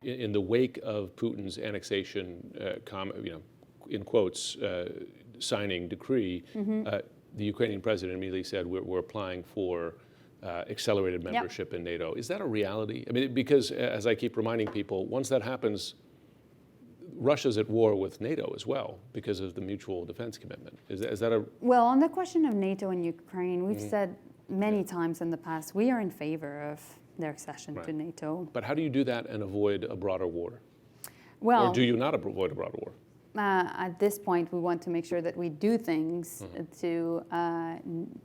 in the wake of Putin's annexation, in quotes, signing decree, the Ukrainian president immediately said, we're applying for accelerated membership in NATO. Is that a reality? I mean, because as I keep reminding people, once that happens, Russia's at war with NATO as well because of the mutual defense commitment. Is that a... Well, on the question of NATO and Ukraine, we've said many times in the past, we are in favor of their accession to NATO. But how do you do that and avoid a broader war? Well, or do you not avoid a broader war? At this point, we want to make sure that we do things to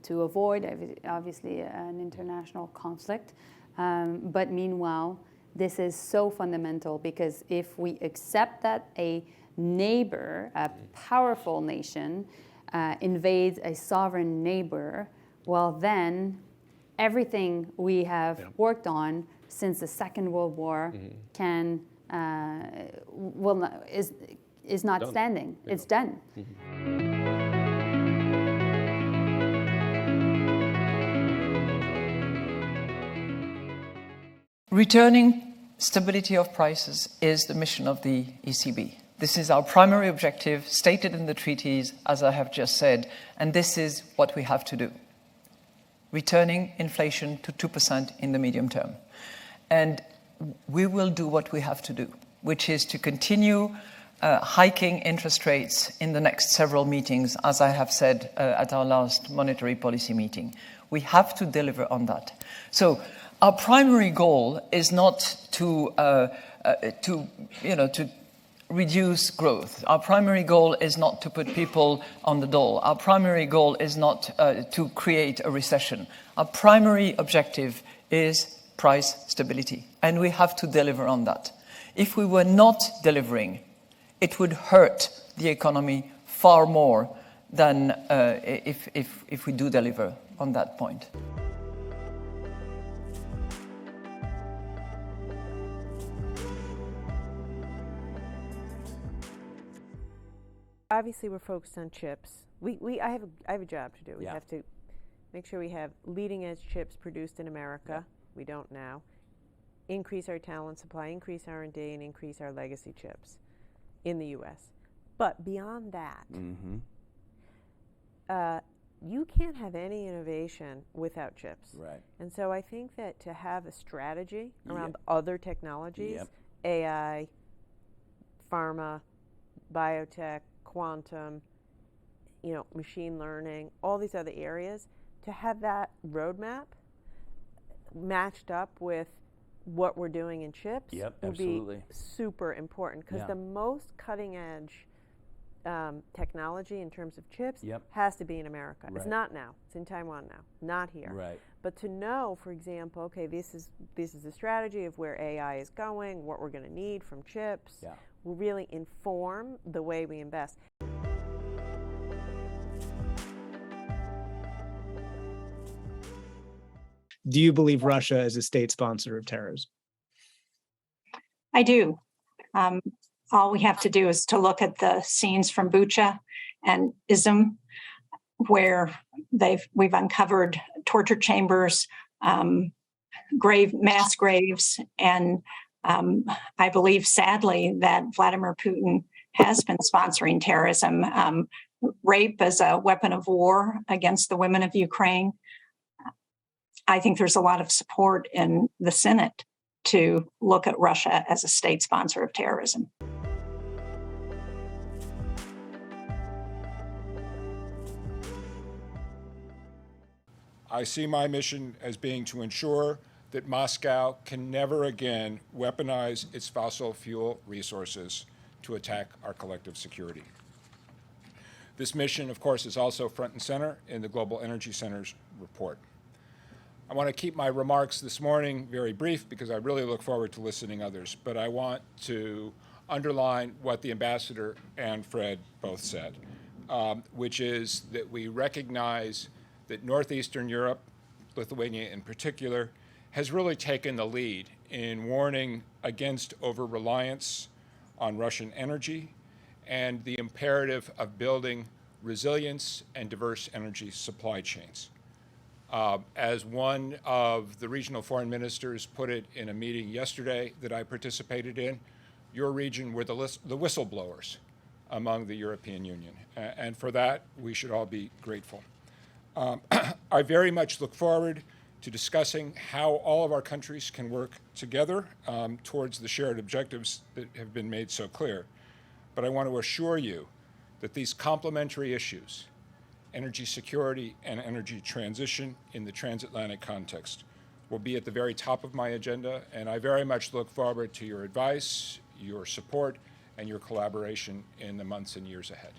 avoid, obviously, an international conflict. But meanwhile, this is so fundamental because if we accept that a neighbor, a powerful nation, invades a sovereign neighbor, well then everything we have worked on since the Second World War is not standing. It's done. Returning stability of prices is the mission of the ECB. This is our primary objective, stated in the treaties, as I have just said, and this is what we have to do. Returning inflation to 2% in the medium term. And we will do what we have to do, which is to continue hiking interest rates in the next several meetings, as I have said at our last monetary policy meeting. We have to deliver on that. So our primary goal is not to reduce growth. Our primary goal is not to put people on the dole. Our primary goal is not to create a recession. Our primary objective is price stability, and we have to deliver on that. If we were not delivering, it would hurt the economy far more than if we do deliver on that point. Obviously, we're focused on chips. I have a job to do. We have to make sure we have leading-edge chips produced in America. We don't now. Increase our talent supply, increase R&D, and increase our legacy chips in the U.S. But beyond that, you can't have any innovation without chips. Right. And so I think that to have a strategy around other technologies, AI, pharma, biotech, quantum, machine learning, all these other areas, to have that roadmap matched up with what we're doing in chips would be super important, because the most cutting edge technology in terms of chips has to be in America. It's not now. It's in Taiwan now, not here. Right. But to know, for example, okay, this is the strategy of where AI is going, what we're going to need from chips, will really inform the way we invest. Do you believe Russia is a state sponsor of terrorism? I do. All we have to do is to look at the scenes from Bucha and Izum, where we've uncovered torture chambers, mass graves, and I believe, sadly, that Vladimir Putin has been sponsoring terrorism. Rape as a weapon of war against the women of Ukraine. I think there's a lot of support in the Senate to look at Russia as a state sponsor of terrorism. I see my mission as being to ensure that Moscow can never again weaponize its fossil fuel resources to attack our collective security. This mission, of course, is also front and center in the Global Energy Center's report. I want to keep my remarks this morning very brief because I really look forward to listening others, but I want to underline what the Ambassador and Fred both said, which is that we recognize that Northeastern Europe, Lithuania in particular, has really taken the lead in warning against over-reliance on Russian energy and the imperative of building resilience and diverse energy supply chains. As one of the regional foreign ministers put it in a meeting yesterday that I participated in, your region were the whistleblowers among the European Union. And for that, we should all be grateful. I very much look forward to discussing how all of our countries can work together towards the shared objectives that have been made so clear. But I want to assure you that these complementary issues, energy security and energy transition in the transatlantic context, will be at the very top of my agenda, and I very much look forward to your advice, your support, and your collaboration in the months and years ahead.